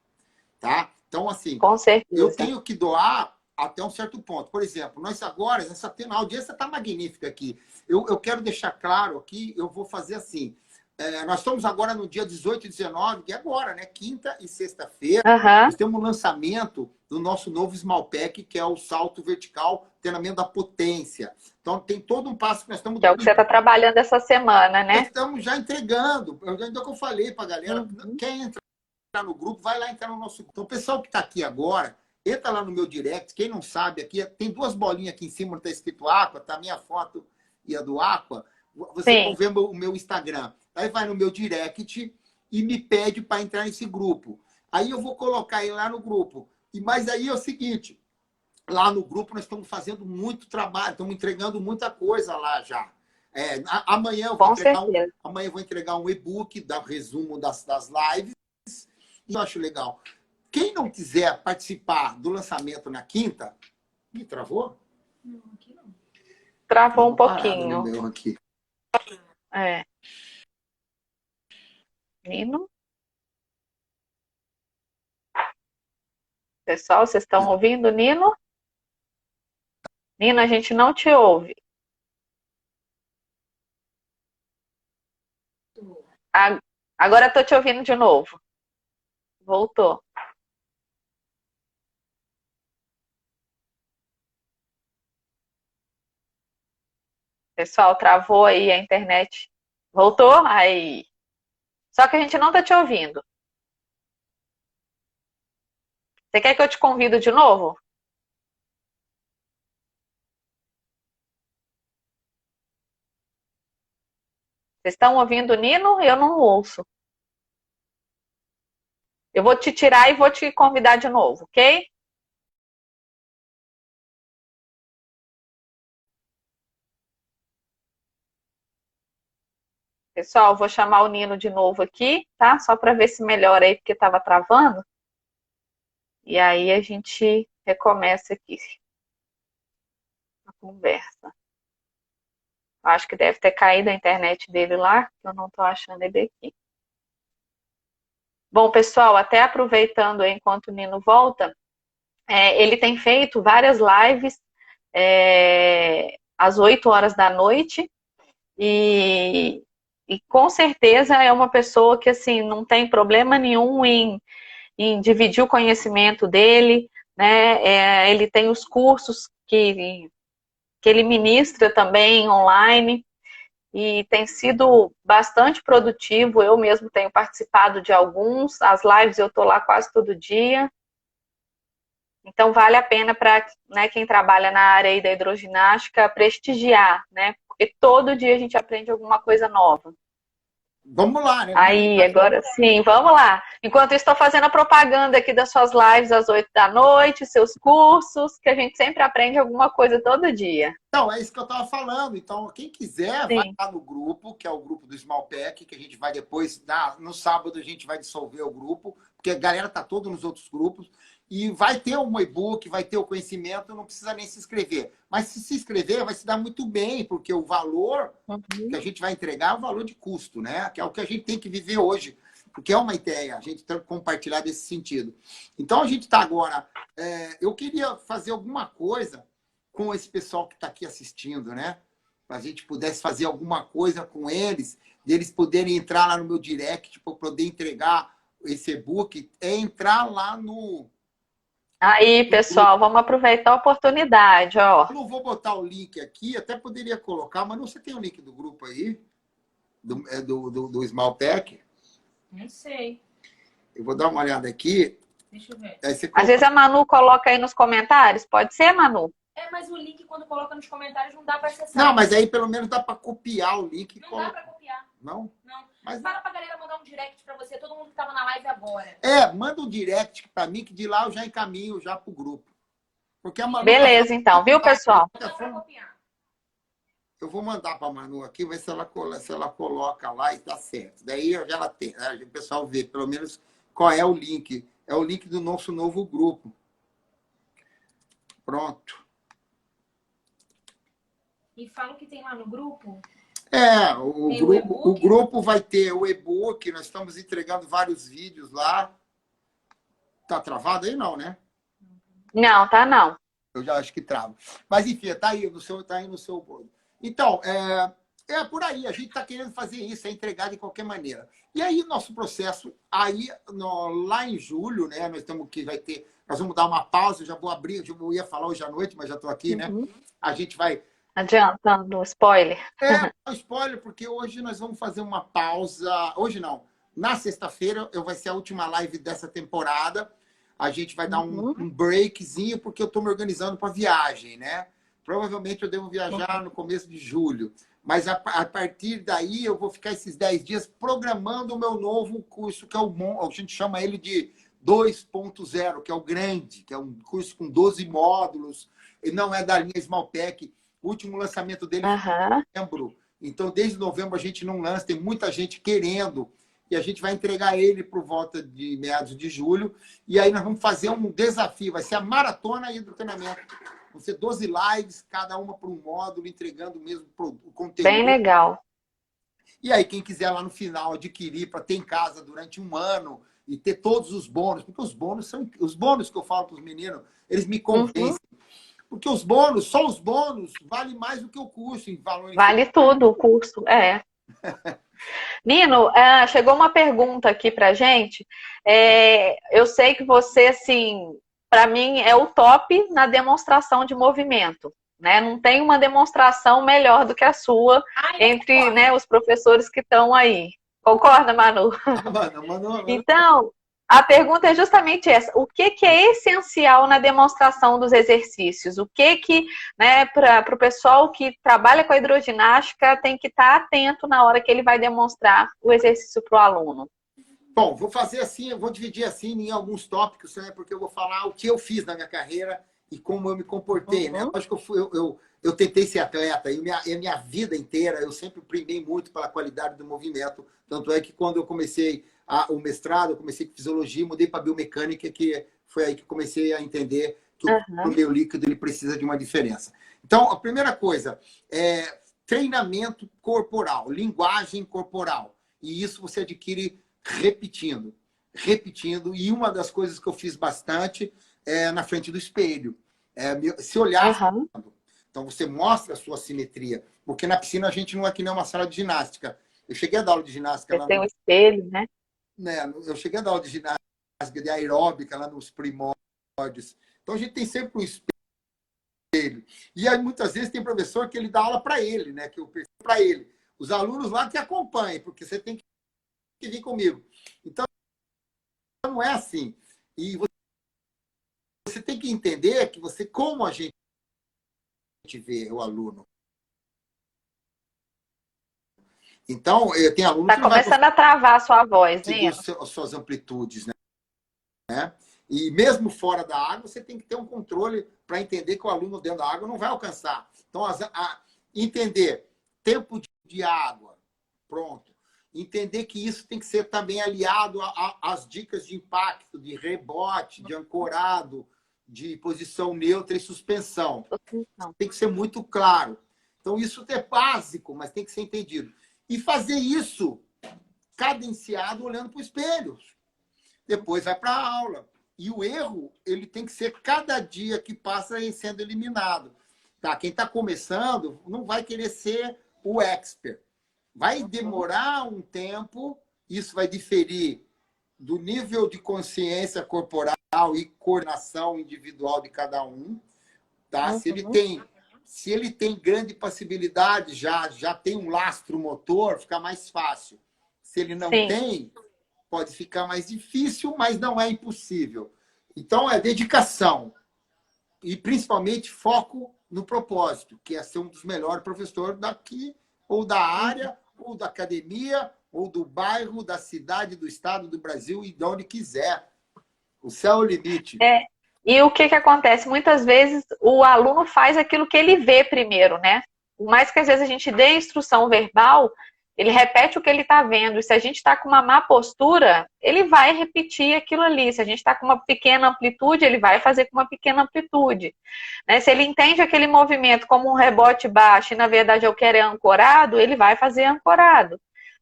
Tá? Então, assim, Com eu certeza. tenho que doar até um certo ponto. Por exemplo, nós agora, a audiência está magnífica aqui. Eu quero deixar claro aqui, eu vou fazer assim. Nós estamos agora no dia 18 e 19, que é agora, né? Quinta e sexta-feira. Aham. Nós temos um lançamento do nosso novo Small Pack, que é o salto vertical, treinamento da potência. Então, tem todo um passo que nós estamos... Que é o que você está trabalhando essa semana, Nós né? estamos já entregando. Ainda que eu falei para a galera, Uhum. quem entra no grupo, vai lá entrar no nosso grupo. Então, o pessoal que está aqui agora, entra lá no meu direct. Quem não sabe, aqui tem duas bolinhas aqui em cima, está escrito Aqua, tá a minha foto e a do Aqua. Vocês vão Sim, ver o meu Instagram. Aí vai no meu direct e me pede para entrar nesse grupo. Aí eu vou colocar ele lá no grupo. Mas aí é o seguinte, lá no grupo nós estamos fazendo muito trabalho, estamos entregando muita coisa lá já. Amanhã eu vou com entregar certeza. amanhã eu vou entregar um e-book, dar resumo das lives. E eu acho legal. Quem não quiser participar do lançamento na quinta... Me travou? Não, aqui não. Travou Deu um uma parada no pouquinho. meu aqui. É. Nino? Pessoal, vocês estão ouvindo, Nino? Nino, a gente não te ouve. Agora estou te ouvindo de novo. Voltou. Pessoal, travou aí a internet. Voltou? Aí. Só que a gente não está te ouvindo. Você quer que eu te convido de novo? Vocês estão ouvindo o Nino? Eu não ouço. Eu vou te tirar e vou te convidar de novo, ok? Pessoal, vou chamar o Nino de novo aqui, tá? Só para ver se melhora aí, porque estava travando. E aí a gente recomeça aqui a conversa. Acho que deve ter caído a internet dele lá, que eu não estou achando ele aqui. Bom, pessoal, até aproveitando aí, enquanto o Nino volta, ele tem feito várias lives às 8 horas da noite e com certeza é uma pessoa que assim não tem problema nenhum em dividir o conhecimento dele, né? Ele tem os cursos que ele ministra também online e tem sido bastante produtivo. Eu mesmo tenho participado de alguns, as lives eu estou lá quase todo dia. Então vale a pena para, né, quem trabalha na área aí da hidroginástica prestigiar, né? Porque todo dia a gente aprende alguma coisa nova. Vamos lá, né? Aí, agora sim, vamos lá. Enquanto eu estou fazendo a propaganda aqui das suas lives às 8 da noite, seus cursos, que a gente sempre aprende alguma coisa todo dia. Então, é isso que eu estava falando. Então, quem quiser, vai Sim. lá no grupo, que é o grupo do Small Pack, que a gente vai depois, no sábado, a gente vai dissolver o grupo, porque a galera está toda nos outros grupos. E vai ter um e-book, vai ter o conhecimento, não precisa nem se inscrever. Mas se inscrever, vai se dar muito bem, porque o valor que a gente vai entregar é o valor de custo, né? Que é o que a gente tem que viver hoje, porque é uma ideia, a gente tem que compartilhar desse sentido. Então, a gente está agora... eu queria fazer alguma coisa com esse pessoal que está aqui assistindo, né? Para a gente pudesse fazer alguma coisa com eles, deles poderem entrar lá no meu direct para poder entregar esse e-book, entrar lá no... Aí, pessoal, vamos aproveitar a oportunidade, ó. Eu não vou botar o link aqui, até poderia colocar, mas não, você tem o link do grupo aí? Do Small Pack? Não sei. Eu vou dar uma olhada aqui. Deixa eu ver. Aí você Às vezes a Manu coloca aí nos comentários. Pode ser, Manu? Mas o link, quando coloca nos comentários, não dá para acessar. Não, mas aí pelo menos dá para copiar o link. Não dá para copiar. Não? Não. Mas... Fala pra galera mandar um direct para você, todo mundo que tava na live agora. Manda um direct para mim, que de lá eu já encaminho já pro grupo. Porque a Manu Beleza, então, viu, pessoal? Não dá para copiar. eu vou mandar para a Manu aqui, ver se ela coloca lá e tá certo. Daí ela tem, né? O pessoal vê pelo menos qual é o link. É o link do nosso novo grupo. Pronto. E fala o que tem lá no grupo. O grupo vai ter o e-book, nós estamos entregando vários vídeos lá. Tá travado aí, não, né? Não, tá não. Eu já acho que trava. Mas, enfim, tá aí no seu bolo. Então, é por aí. A gente está querendo fazer isso, é entregar de qualquer maneira. E aí, nosso processo, aí, lá em julho, né? Nós vamos dar uma pausa, eu já vou abrir, eu ia falar hoje à noite, mas já estou aqui, né? A gente vai. Adiantando, spoiler. Um spoiler, porque hoje nós vamos fazer uma pausa. Hoje não. Na sexta-feira vai ser a última live dessa temporada. A gente vai dar um breakzinho, porque eu estou me organizando para viagem, né? Provavelmente eu devo viajar no começo de julho. Mas a partir daí eu vou ficar esses 10 dias programando o meu novo curso, que é a gente chama ele de 2.0, que é o grande, que é um curso com 12 módulos, e não é da linha Smaltec. O último lançamento dele foi em novembro. Então, desde novembro a gente não lança, tem muita gente querendo, e a gente vai entregar ele por volta de meados de julho. E aí nós vamos fazer um desafio, vai ser a maratona aí do treinamento. Vão ser 12 lives, cada uma por um módulo, entregando o mesmo conteúdo. Bem legal. E aí, quem quiser lá no final adquirir para ter em casa durante um ano e ter todos os bônus, porque os bônus que eu falo para os meninos, eles me convencem. Porque só os bônus, vale mais do que o curso em valor. Vale tudo o curso, Nino, chegou uma pergunta aqui pra gente. Eu sei que você, assim, para mim é o top na demonstração de movimento, né? Não tem uma demonstração melhor do que a sua entre, né, os professores que estão aí. Concorda, Manu? Manu. Então, a pergunta é justamente essa. O que é essencial na demonstração dos exercícios? O que né, para o pessoal que trabalha com a hidroginástica tem que estar atento na hora que ele vai demonstrar o exercício para o aluno? Bom, vou fazer assim, eu vou dividir assim em alguns tópicos, né, porque eu vou falar o que eu fiz na minha carreira e como eu me comportei, né? Acho que eu tentei ser atleta e a minha vida inteira eu sempre primei muito pela qualidade do movimento. Tanto é que quando eu comecei o mestrado, eu comecei com fisiologia, mudei para biomecânica, que foi aí que comecei a entender que o meio líquido ele precisa de uma diferença. Então, a primeira coisa é treinamento corporal, linguagem corporal. E isso você adquire repetindo. E uma das coisas que eu fiz bastante é na frente do espelho. Se olhar. Então, você mostra a sua simetria. Porque na piscina a gente não é que nem uma sala de ginástica. Eu cheguei a dar aula de ginástica. Você tem um espelho, né? Eu cheguei a dar aula de ginástica, de aeróbica, lá nos primórdios. Então, a gente tem sempre um espelho. E aí, muitas vezes, tem professor que ele dá aula para ele, né? Que eu percebo para ele. Os alunos lá que acompanhem, porque você tem que vir comigo. Então, não é assim. E você tem que entender que como a gente vê o aluno. Então, tem aluno que começando a travar a sua voz, né? As suas amplitudes, né? E mesmo fora da água, você tem que ter um controle para entender que o aluno dentro da água não vai alcançar. Então, entender tempo de água, pronto. Entender que isso tem que ser também aliado às dicas de impacto, de rebote, de ancorado, de posição neutra e suspensão. Tem que ser muito claro. Então, isso é básico, mas tem que ser entendido. E fazer isso cadenciado olhando para o espelho. Depois vai para a aula. E o erro, ele tem que ser cada dia que passa sendo eliminado. Tá? Quem está começando não vai querer ser o expert. Vai demorar um tempo, isso vai diferir do nível de consciência corporal e coordenação individual de cada um. Tá? Se ele tem grande passibilidade, já tem um lastro motor, fica mais fácil. Se ele não tem, pode ficar mais difícil, mas não é impossível. Então, é dedicação. E, principalmente, foco no propósito, que é ser um dos melhores professores daqui, ou da área, ou da academia, ou do bairro, da cidade, do estado, do Brasil, e de onde quiser. O céu é o limite. E o que acontece? Muitas vezes o aluno faz aquilo que ele vê primeiro, né? por mais que às vezes a gente dê instrução verbal, ele repete o que ele está vendo. E se a gente está com uma má postura, ele vai repetir aquilo ali. Se a gente está com uma pequena amplitude, ele vai fazer com uma pequena amplitude. Né? Se ele entende aquele movimento como um rebote baixo e, na verdade, eu quero é ancorado, ele vai fazer ancorado.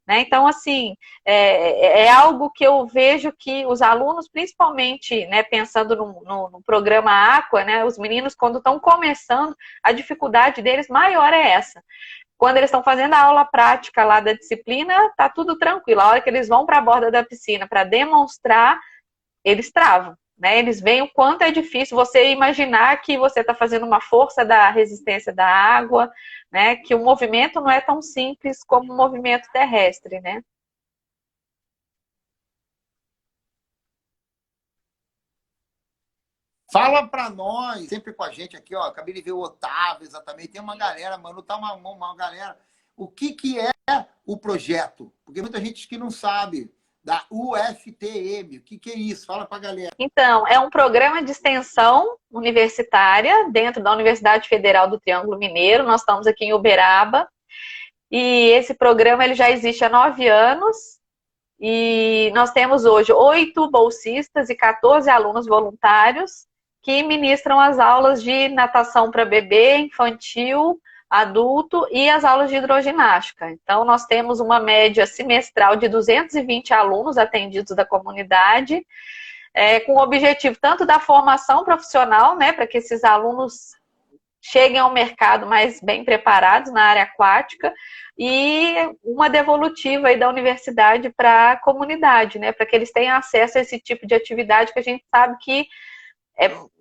Né? Então, assim, é algo que eu vejo que os alunos, principalmente, né, pensando no programa Aqua, né, os meninos, quando estão começando, a dificuldade deles maior é essa. Quando eles estão fazendo a aula prática lá da disciplina, tá tudo tranquilo. A hora que eles vão para a borda da piscina para demonstrar, eles travam. Né? Eles veem o quanto é difícil você imaginar que você está fazendo uma força da resistência da água, né? Que o movimento não é tão simples como o movimento terrestre, né? Fala para nós, sempre com a gente aqui, ó. Acabei de ver o Otávio, exatamente. Tem uma galera, mano, tá uma galera. O que é o projeto? Porque muita gente que não sabe. Da UFTM, o que é isso? Fala para a galera. Então, é um programa de extensão universitária dentro da Universidade Federal do Triângulo Mineiro. Nós estamos aqui em Uberaba. E esse programa ele já existe há 9 anos. E nós temos hoje 8 bolsistas e 14 alunos voluntários que ministram as aulas de natação para bebê, infantil, adulto e as aulas de hidroginástica. Então, nós temos uma média semestral de 220 alunos atendidos da comunidade, com o objetivo tanto da formação profissional, né, para que esses alunos cheguem ao mercado mais bem preparados na área aquática, e uma devolutiva aí da universidade para a comunidade, né, para que eles tenham acesso a esse tipo de atividade que a gente sabe que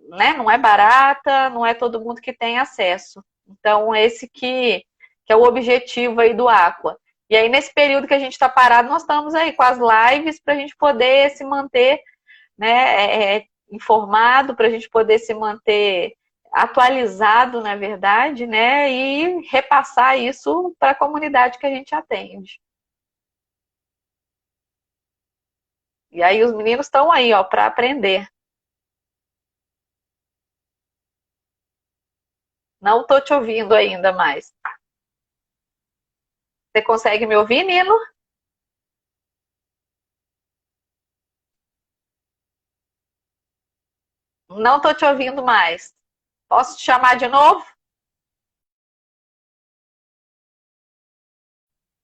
né, não é barata, não é todo mundo que tem acesso. Então, esse que é o objetivo aí do Aqua. E aí, nesse período que a gente está parado, nós estamos aí com as lives para a gente poder se manter, né, informado, para a gente poder se manter atualizado, na verdade, né, e repassar isso para a comunidade que a gente atende. E aí, os meninos estão aí, ó, para aprender. Não estou te ouvindo ainda mais. Você consegue me ouvir, Nino? Não estou te ouvindo mais. Posso te chamar de novo?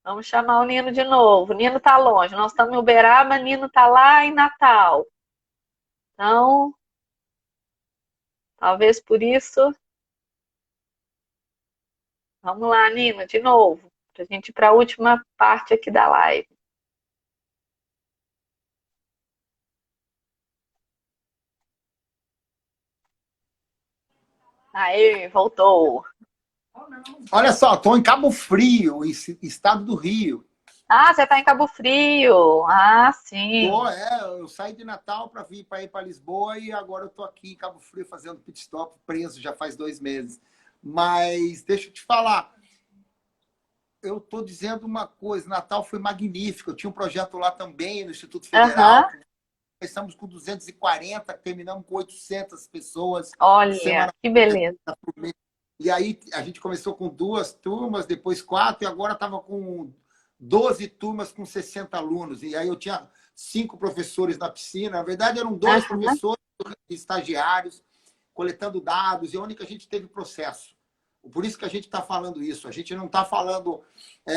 Vamos chamar o Nino de novo. O Nino está longe. Nós estamos em Uberaba, o Nino está lá em Natal. Então, talvez por isso. Vamos lá, Nino, de novo. Para a gente ir para a última parte aqui da live. Aí, voltou. Olha só, estou em Cabo Frio, estado do Rio. Ah, você está em Cabo Frio. Ah, sim. Eu saí de Natal para ir para Lisboa e agora eu estou aqui em Cabo Frio fazendo pit stop, preso já faz 2 meses. Mas deixa eu te falar, eu estou dizendo uma coisa, Natal foi magnífico, eu tinha um projeto lá também no Instituto Federal, começamos com 240, terminamos com 800 pessoas. Olha, que beleza. E aí a gente começou com 2 turmas, depois 4, e agora estava com 12 turmas com 60 alunos. E aí eu tinha 5 professores na piscina. Na verdade, eram 2 professores estagiários, coletando dados, e onde que a gente teve processo. Por isso que a gente está falando isso. A gente não está falando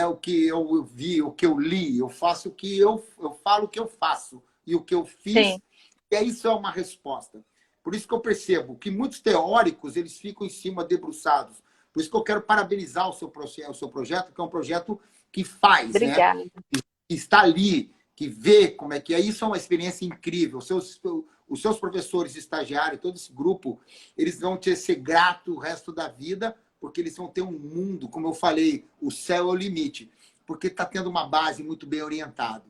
o que eu vi, o que eu li. Eu faço o que eu falo o que eu faço e o que eu fiz. Sim. E isso é uma resposta. Por isso que eu percebo que muitos teóricos eles ficam em cima debruçados. Por isso que eu quero parabenizar o seu projeto, que é um projeto que faz, obrigada, né? Que está ali, que vê como é que é. Isso é uma experiência incrível. Os seus professores estagiários, todo esse grupo, eles vão te ser grato o resto da vida, porque eles vão ter um mundo, como eu falei, o céu é o limite, porque está tendo uma base muito bem orientada.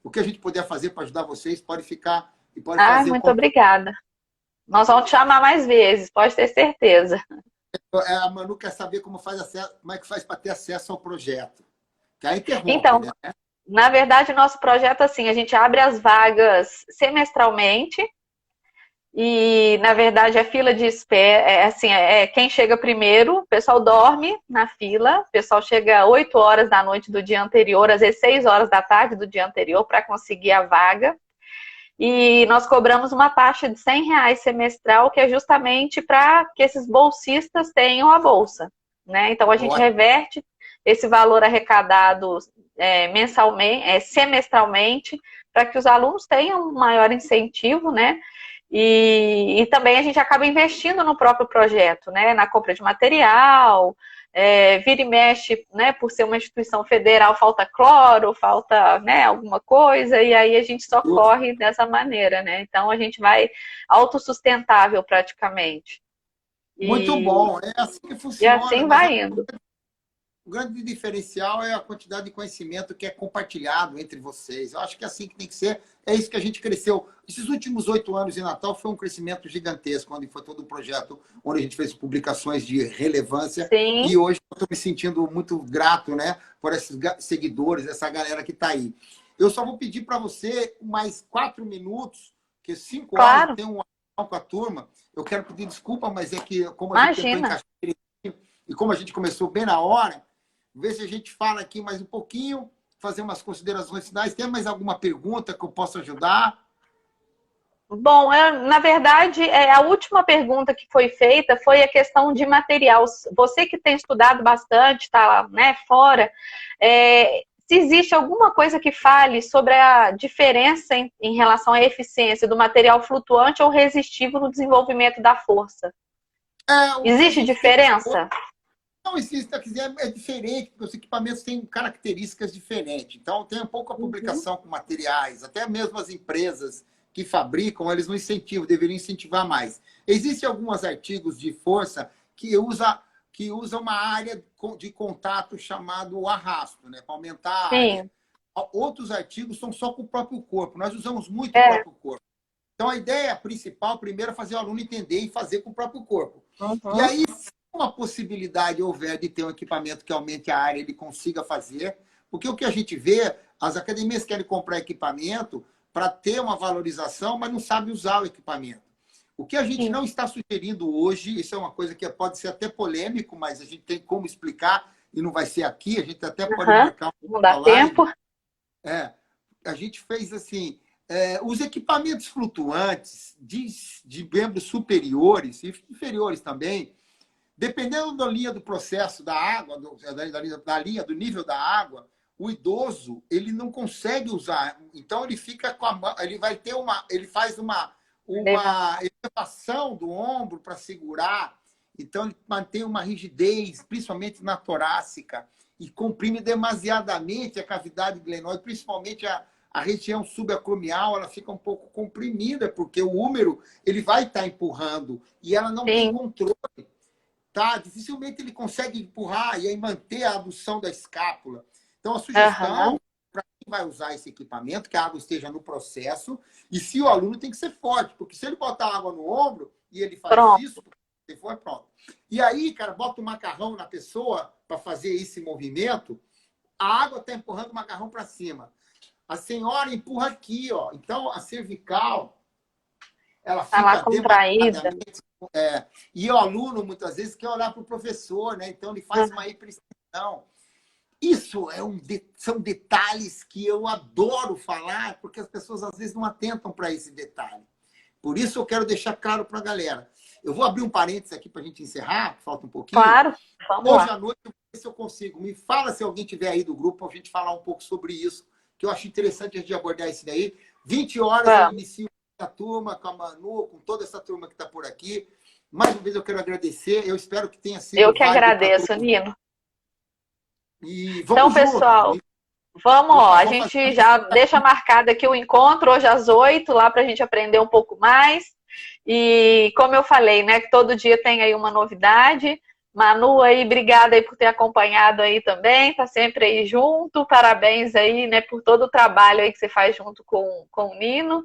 O que a gente puder fazer para ajudar vocês, pode ficar e pode fazer. Muito obrigada. Nós vamos te chamar mais vezes, pode ter certeza. A Manu quer saber como é que faz para ter acesso ao projeto. Que aí interrompe, então, né? Na verdade, o nosso projeto, assim, a gente abre as vagas semestralmente. E, na verdade, a fila de espera, assim, quem chega primeiro, o pessoal dorme na fila, o pessoal chega 8 horas da noite do dia anterior, às vezes 6 horas da tarde do dia anterior, para conseguir a vaga. E nós cobramos uma taxa de R$ 100 semestral, que é justamente para que esses bolsistas tenham a bolsa, né? Então, a gente reverte esse valor arrecadado mensalmente, semestralmente, para que os alunos tenham um maior incentivo, né? E também a gente acaba investindo no próprio projeto, né? Na compra de material, vira e mexe, né? Por ser uma instituição federal, falta cloro, falta, né, alguma coisa, e aí a gente socorre dessa maneira, né? Então a gente vai autossustentável praticamente. Muito bom, é assim que E funciona, assim mas vai indo. o grande diferencial é a quantidade de conhecimento que é compartilhado entre vocês. Eu acho que é assim que tem que ser. É isso que a gente cresceu. Esses últimos 8 anos em Natal foi um crescimento gigantesco, onde foi todo um projeto, onde a gente fez publicações de relevância. Sim. E hoje eu estou me sentindo muito grato, né, por esses seguidores, essa galera que está aí. Eu só vou pedir para você mais 4 minutos, porque 5 horas tem um com a turma. Eu quero pedir desculpa, mas é que como a gente tentou encaixar e como a gente começou bem na hora, ver se a gente fala aqui mais um pouquinho, fazer umas considerações finais. Tem mais alguma pergunta que eu possa ajudar? Bom, na verdade, a última pergunta que foi feita foi a questão de material. Você que tem estudado bastante, está, né, fora, se existe alguma coisa que fale sobre a diferença em relação à eficiência do material flutuante ou resistivo no desenvolvimento da força? Existe diferença? Não existe, é diferente, porque os equipamentos têm características diferentes. Então, tem um pouco a publicação com materiais, até mesmo as empresas que fabricam, eles não incentivam, deveriam incentivar mais. Existem alguns artigos de força que usa uma área de contato chamado arrasto, né, para aumentar a área. Outros artigos são só com o próprio corpo. Nós usamos muito o próprio corpo. Então, a ideia principal, primeiro, é fazer o aluno entender e fazer com o próprio corpo. E aí, uma possibilidade houver de ter um equipamento que aumente a área, ele consiga fazer, porque o que a gente vê, as academias querem comprar equipamento para ter uma valorização, mas não sabem usar o equipamento. O que a gente não está sugerindo hoje, isso é uma coisa que pode ser até polêmico, mas a gente tem como explicar, e não vai ser aqui, a gente até pode marcar não dá tempo. A gente fez assim, os equipamentos flutuantes de membros superiores e inferiores também, dependendo da linha do processo da água, da linha do nível da água, o idoso ele não consegue usar. Então ele fica com a mão, ele faz uma elevação do ombro para segurar. Então ele mantém uma rigidez, principalmente na torácica, e comprime demasiadamente a cavidade glenoide, principalmente a região subacromial, ela fica um pouco comprimida, porque o úmero ele vai estar empurrando e ela não tem controle. Tá? Dificilmente ele consegue empurrar e aí manter a adução da escápula. Então, a sugestão para quem vai usar esse equipamento, que a água esteja no processo, e se o aluno tem que ser forte, porque se ele botar água no ombro e ele faz isso, se for, pronto. E aí, cara, bota o macarrão na pessoa para fazer esse movimento, a água está empurrando o macarrão para cima. A senhora empurra aqui, ó. Então, a cervical, ela fica lá contraída. E o aluno, muitas vezes, quer olhar para o professor, né? Então, ele faz uma hiperextensão. Isso são detalhes que eu adoro falar, porque as pessoas, às vezes, não atentam para esse detalhe. Por isso, eu quero deixar claro para a galera. Eu vou abrir um parênteses aqui para a gente encerrar, falta um pouquinho. Claro, vamos Hoje lá. à noite, eu vou ver se eu consigo. Me fala se alguém tiver aí do grupo, para a gente falar um pouco sobre isso, que eu acho interessante a gente abordar isso daí. 20 horas eu inicio a turma, com a Manu, com toda essa turma que está por aqui. Mais uma vez eu quero agradecer. Eu espero que tenha sido. Eu que agradeço, Nino. E vamos então, pessoal, vamos, ó. A gente já deixa marcado aqui o encontro hoje às 8, lá para a gente aprender um pouco mais. E como eu falei, né, que todo dia tem aí uma novidade. Manu, aí, obrigada aí por ter acompanhado aí também, tá sempre aí junto. Parabéns aí, né, por todo o trabalho aí que você faz junto com o Nino.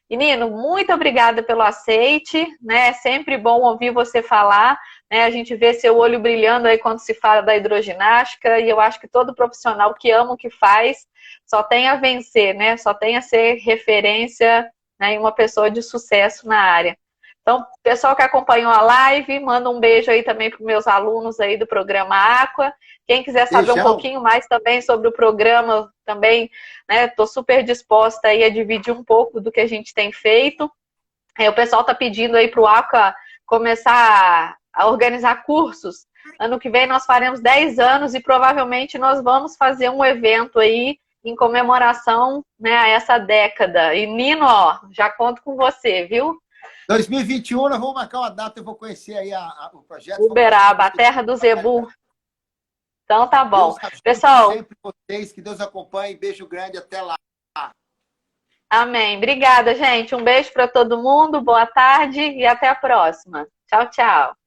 E, Nino, muito obrigada pelo aceite, né? É sempre bom ouvir você falar, né? A gente vê seu olho brilhando aí quando se fala da hidroginástica, e eu acho que todo profissional que ama o que faz só tem a vencer, né? Só tem a ser referência, né, em uma pessoa de sucesso na área. Então, pessoal que acompanhou a live, manda um beijo aí também para os meus alunos aí do programa Aqua. Quem quiser saber um pouquinho mais também sobre o programa, também, né, estou super disposta aí a dividir um pouco do que a gente tem feito. O pessoal está pedindo aí para o Aqua começar a organizar cursos. Ano que vem nós faremos 10 anos e provavelmente nós vamos fazer um evento aí em comemoração, né, a essa década. E Nino, ó, já conto com você, viu? 2021 nós vamos marcar uma data, eu vou conhecer aí o projeto. Uberaba, a terra do Zebu. Então tá bom. Pessoal, sempre vocês, que Deus acompanhe. Beijo grande, até lá. Amém. Obrigada, gente. Um beijo para todo mundo, boa tarde e até a próxima. Tchau, tchau.